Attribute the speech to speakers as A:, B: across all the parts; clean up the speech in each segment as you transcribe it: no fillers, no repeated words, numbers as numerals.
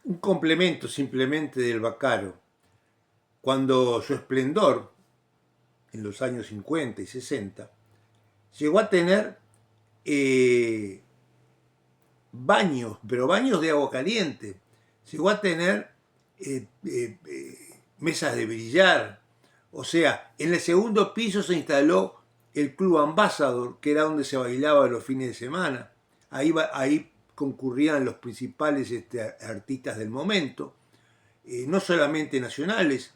A: un complemento simplemente del Baccaro. Cuando su esplendor, en los años 50 y 60, llegó a tener eh, baños, pero baños de agua caliente. Llegó a tener mesas de billar. O sea, en el segundo piso se instaló el Club Ambassador, que era donde se bailaba los fines de semana. Ahí concurrían los principales artistas del momento, no solamente nacionales.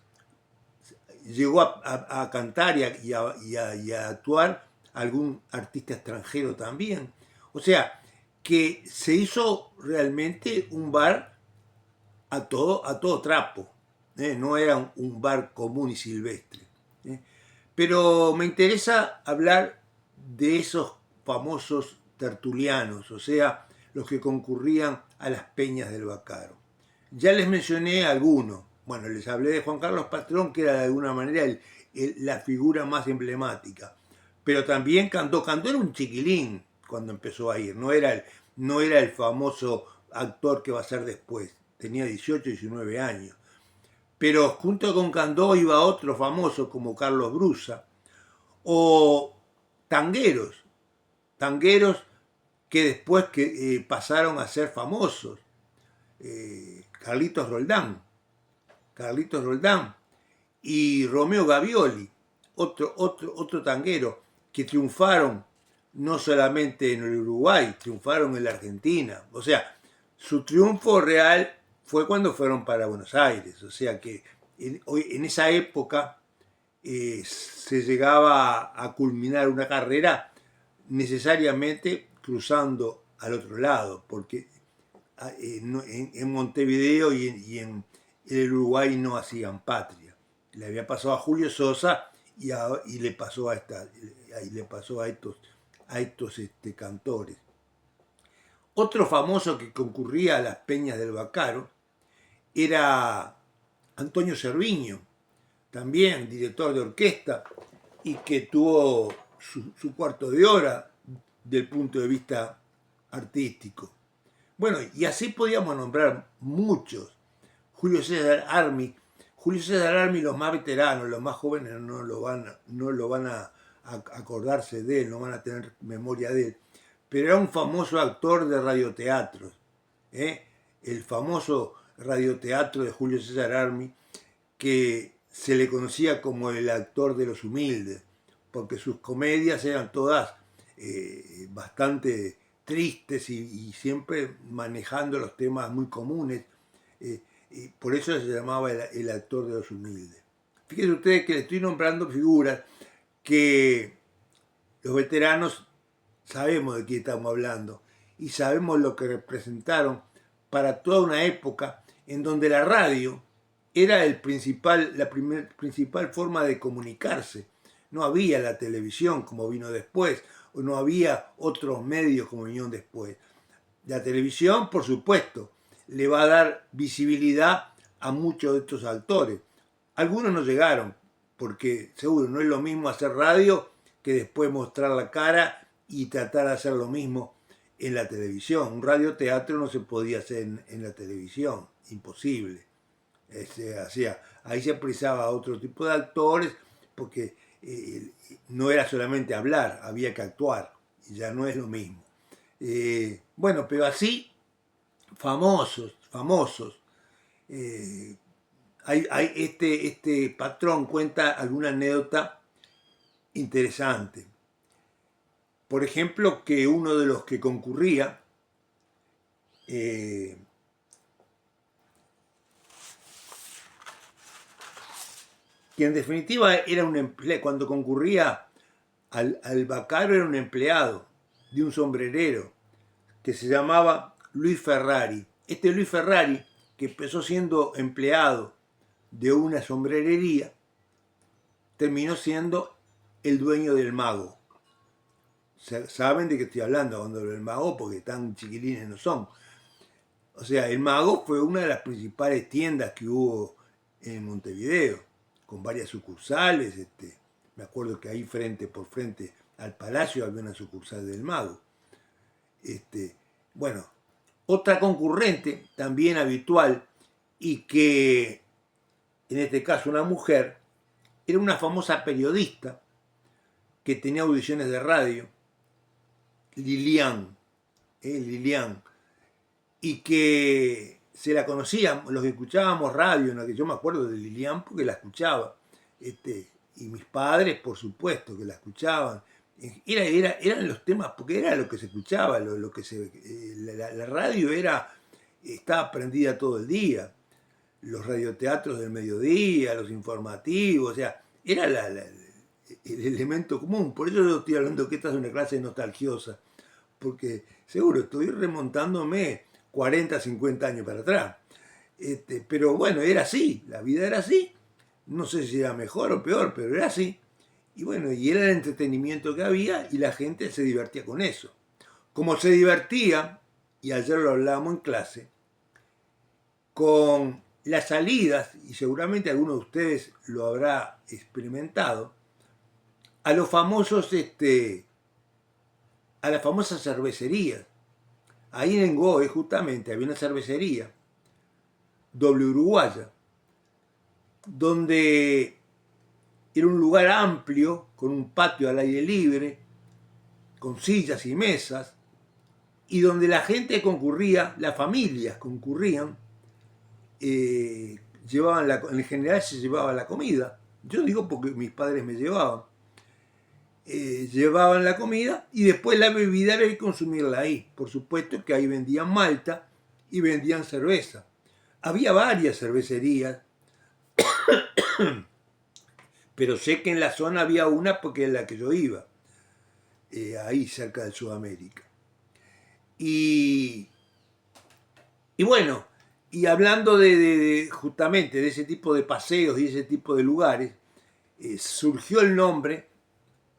A: Llegó a cantar y a actuar algún artista extranjero también. O sea, que se hizo realmente un bar a todo trapo. No era un bar común y silvestre. ¿eh? Pero me interesa hablar de esos famosos tertulianos, o sea, los que concurrían a las peñas del Baccaro. Ya les mencioné algunos. Bueno, les hablé de Juan Carlos Patrón, que era de alguna manera la figura más emblemática. Pero también Cantó era un chiquilín cuando empezó a ir. No era el famoso actor que va a ser después. Tenía 18, 19 años. Pero junto con Candó iba otro famoso como Carlos Brusa. O tangueros. Tangueros que después pasaron a ser famosos. Carlitos Roldán. Carlitos Roldán y Romeo Gavioli, otro tanguero, que triunfaron no solamente en el Uruguay, triunfaron en la Argentina. O sea, su triunfo real fue cuando fueron para Buenos Aires. O sea que en esa época se llegaba a culminar una carrera necesariamente cruzando al otro lado, porque en Montevideo y en el Uruguay no hacían patria. Le había pasado a Julio Sosa y le pasó a estos cantores. Otro famoso que concurría a las peñas del Baccaro era Antonio Cerviño, también director de orquesta, y que tuvo su cuarto de hora del punto de vista artístico. Bueno, y así podíamos nombrar muchos. Julio César Armi. Julio César Armi, los más veteranos, los más jóvenes no lo van a acordarse de él, no van a tener memoria de él. Pero era un famoso actor de radioteatros. ¿eh? El famoso radioteatro de Julio César Armi, que se le conocía como el actor de los humildes, porque sus comedias eran todas bastante tristes y siempre manejando los temas muy comunes. Y por eso se llamaba el actor de los humildes. Fíjense ustedes que le estoy nombrando figuras que los veteranos sabemos de quién estamos hablando y sabemos lo que representaron para toda una época en donde la radio era la principal forma de comunicarse. No había la televisión como vino después, o no había otros medios como vinieron después. La televisión, por supuesto, le va a dar visibilidad a muchos de estos actores. Algunos no llegaron, porque seguro no es lo mismo hacer radio que después mostrar la cara y tratar de hacer lo mismo en la televisión. Un radioteatro no se podía hacer en la televisión, imposible. Ahí se apreciaba a otro tipo de actores porque no era solamente hablar, había que actuar, y ya no es lo mismo. Bueno, pero así, famosos. Eh, este patrón cuenta alguna anécdota interesante. Por ejemplo, que uno de los que concurría, eh, que en definitiva era un empleado, cuando concurría al Baccaro era un empleado de un sombrerero que se llamaba Luis Ferrari. Este Luis Ferrari, que empezó siendo empleado de una sombrerería, terminó siendo el dueño del Mago. Saben de qué estoy hablando cuando hablo del Mago, porque tan chiquilines no son. O sea, el Mago fue una de las principales tiendas que hubo en Montevideo, con varias sucursales. Me acuerdo que ahí por frente al Palacio había una sucursal del Mago. Bueno, Otra concurrente, también habitual, y que en este caso una mujer, era una famosa periodista que tenía audiciones de radio, Lilian, Lilian, y que se la conocían, los que escuchábamos radio, ¿no? Que yo me acuerdo de Lilian porque la escuchaba, y mis padres, por supuesto, que la escuchaban. Eran los temas, porque era lo que se escuchaba, lo que la radio estaba prendida todo el día, los radioteatros del mediodía, los informativos, o sea, era el elemento común. Por eso yo estoy hablando que esta es una clase nostalgiosa, porque seguro estoy remontándome 40, 50 años para atrás. Pero bueno, era así, la vida era así. No sé si era mejor o peor, pero era así. Y bueno, y era el entretenimiento que había y la gente se divertía con eso. Como se divertía, y ayer lo hablábamos en clase, con las salidas, y seguramente alguno de ustedes lo habrá experimentado, a los famosos, a las famosas cervecerías. Ahí en Goe justamente había una cervecería, Doble Uruguaya, donde era un lugar amplio, con un patio al aire libre, con sillas y mesas, y donde la gente concurría, las familias concurrían, en general se llevaba la comida. Yo digo porque mis padres me llevaban. Llevaban la comida y después la bebida era consumirla ahí. Por supuesto que ahí vendían malta y vendían cerveza. Había varias cervecerías, pero sé que en la zona había una porque es la que yo iba, ahí cerca de Sudamérica. Y bueno, y hablando justamente de ese tipo de paseos y ese tipo de lugares, surgió el nombre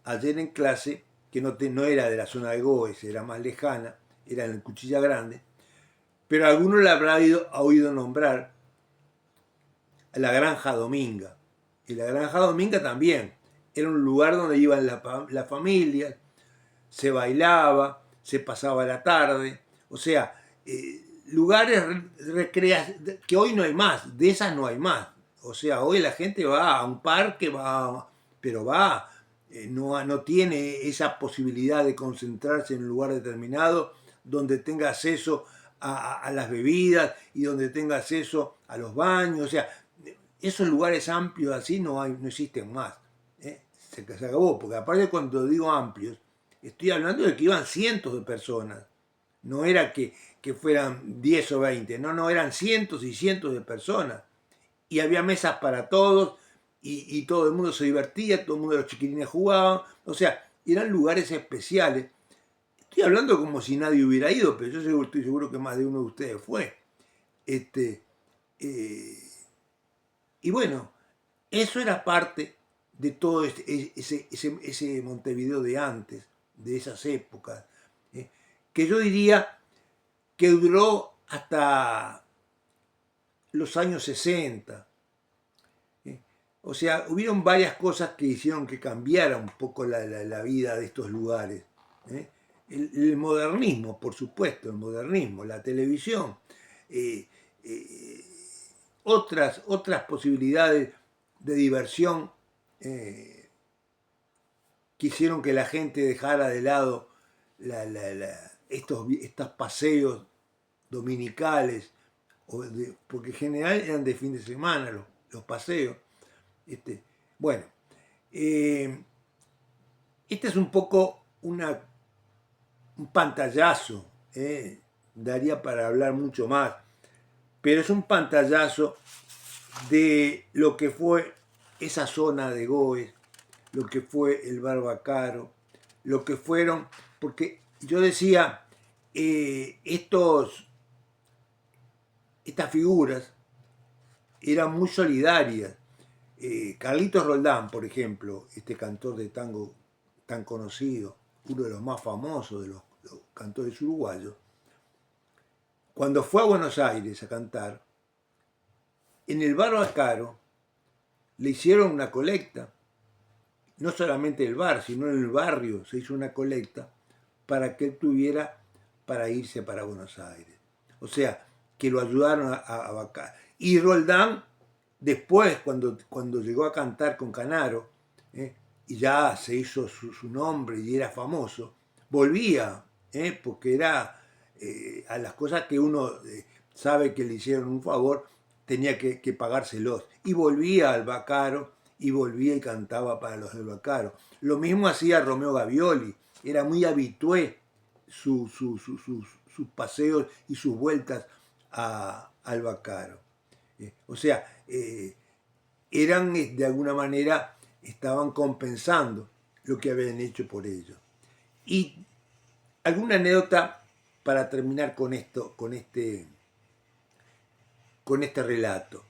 A: ayer en clase, que no era de la zona de Goes, era más lejana, era en el Cuchilla Grande, pero alguno le habrá oído nombrar a la Granja Dominga. Y la Granja Dominga también era un lugar donde iban las familias, se bailaba, se pasaba la tarde, o sea, lugares que hoy no hay más, de esas no hay más. O sea, hoy la gente va a un parque, pero no tiene esa posibilidad de concentrarse en un lugar determinado donde tenga acceso a las bebidas y donde tenga acceso a los baños. O sea, esos lugares amplios así no existen más. Se acabó, porque aparte cuando digo amplios, estoy hablando de que iban cientos de personas. No era que fueran 10 o 20, no, eran cientos y cientos de personas. Y había mesas para todos, y todo el mundo se divertía, todo el mundo, los chiquilines jugaban. O sea, eran lugares especiales. Estoy hablando como si nadie hubiera ido, pero yo estoy seguro que más de uno de ustedes fue. Y bueno, eso era parte de todo ese Montevideo de antes, de esas épocas, que yo diría que duró hasta los años 60. O sea, hubieron varias cosas que hicieron que cambiara un poco la vida de estos lugares. El modernismo, por supuesto, el modernismo, la televisión, otras posibilidades de diversión que hicieron que la gente dejara de lado estos paseos dominicales, porque en general eran de fin de semana los paseos. Bueno, este es un poco un pantallazo, daría para hablar mucho más, pero es un pantallazo de lo que fue esa zona de Goes, lo que fue el Barbacaro, lo que fueron, porque yo decía, estas figuras eran muy solidarias. Carlitos Roldán, por ejemplo, este cantor de tango tan conocido, uno de los más famosos de los cantores uruguayos, cuando fue a Buenos Aires a cantar, en el Barbacaro le hicieron una colecta, no solamente el bar, sino en el barrio se hizo una colecta para que él tuviera para irse para Buenos Aires. O sea, que lo ayudaron a Bacaro. Y Roldán, después, cuando llegó a cantar con Canaro, y ya se hizo su nombre y era famoso, volvía, porque era a las cosas que uno sabe que le hicieron un favor, tenía que pagárselos. Y volvía al Bacaro, y volvía y cantaba para los del Bacaro. Lo mismo hacía Romeo Gavioli, era muy habitué sus paseos y sus vueltas al Bacaro. O sea, eran de alguna manera, estaban compensando lo que habían hecho por ellos. Y alguna anécdota para terminar con esto, con este relato.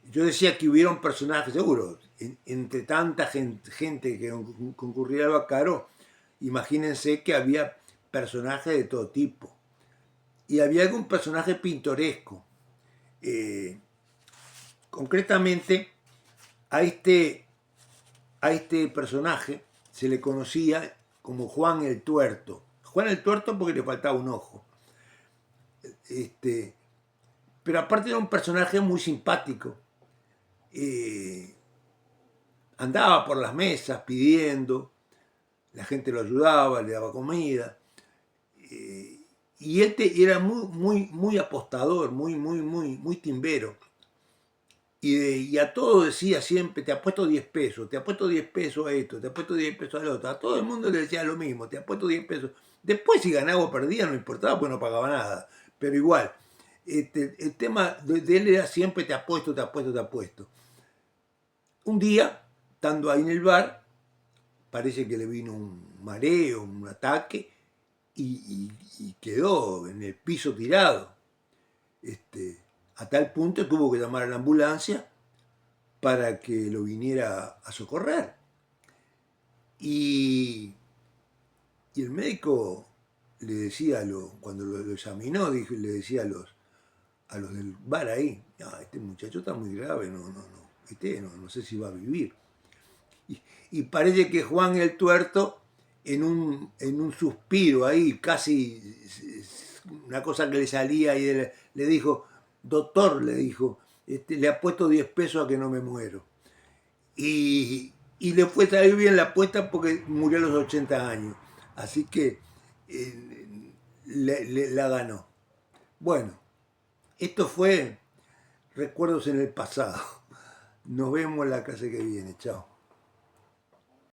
A: Yo decía que hubieron personajes, seguro, entre tanta gente que concurría al Bacaro, imagínense que había personajes de todo tipo. Y había algún personaje pintoresco. Concretamente, a este personaje se le conocía como Juan el Tuerto. Juan el Tuerto porque le faltaba un ojo. Pero aparte era un personaje muy simpático. Andaba por las mesas pidiendo, la gente lo ayudaba, le daba comida. Y era muy apostador, muy timbero. Y a todo decía siempre, te apuesto 10 pesos, te apuesto 10 pesos a esto, te apuesto 10 pesos al otro. A todo el mundo le decía lo mismo, te apuesto 10 pesos. Después si ganaba o perdía no importaba, pues no pagaba nada. Pero igual, el tema de él era siempre te apuesto, te apuesto, te apuesto. Un día, estando ahí en el bar, parece que le vino un mareo, un ataque, y quedó en el piso tirado. A tal punto que tuvo que llamar a la ambulancia para que lo viniera a socorrer. Y el médico le decía, cuando lo examinó, le decía a los del bar ahí, este muchacho está muy grave, no sé si va a vivir. Y parece que Juan el Tuerto, en un suspiro ahí, casi una cosa que le salía, y le dijo, doctor, le dijo, le ha puesto 10 pesos a que no me muero. Y le fue salir bien la apuesta porque murió a los 80 años. Así que la ganó. Bueno, esto fue Recuerdos en el Pasado. Nos vemos la clase que viene. Chao.